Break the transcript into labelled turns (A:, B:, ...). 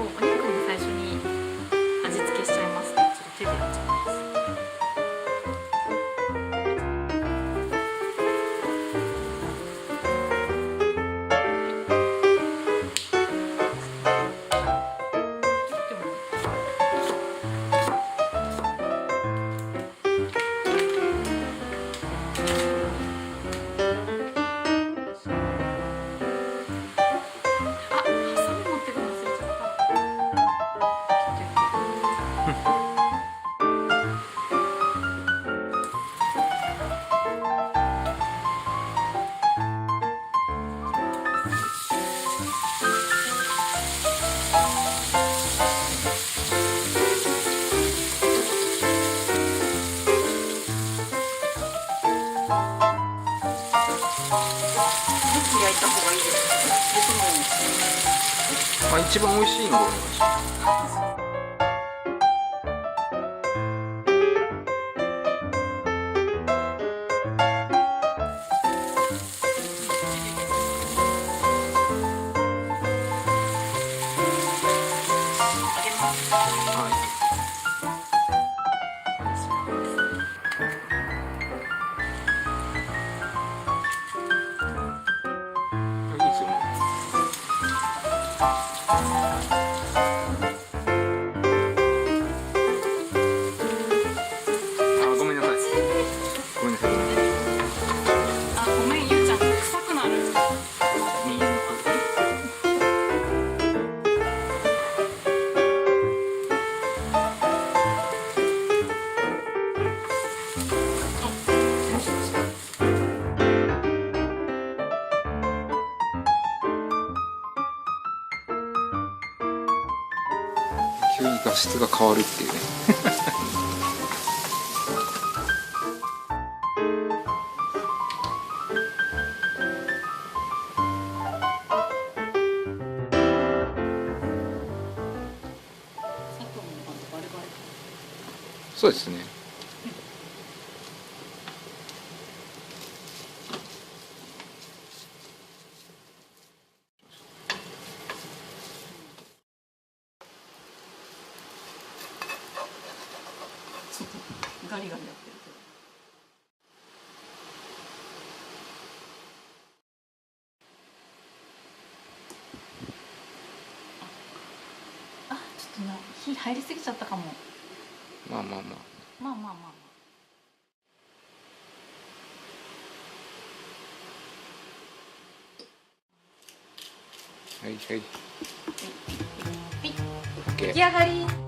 A: お肉に最初に味付けしちゃいますね。ちょっと手でやっちゃいます。焼いた方がいいですか？
B: まあ一番美味しいのでお願いします。急に画質が変わるっていうねそうですね。
A: ガリガリやってるけど。あ、ちょっと火入りすぎちゃったかも。
B: まあまあまあ。
A: まあまあまあま
B: あ。はいはい。
A: 出来上がり。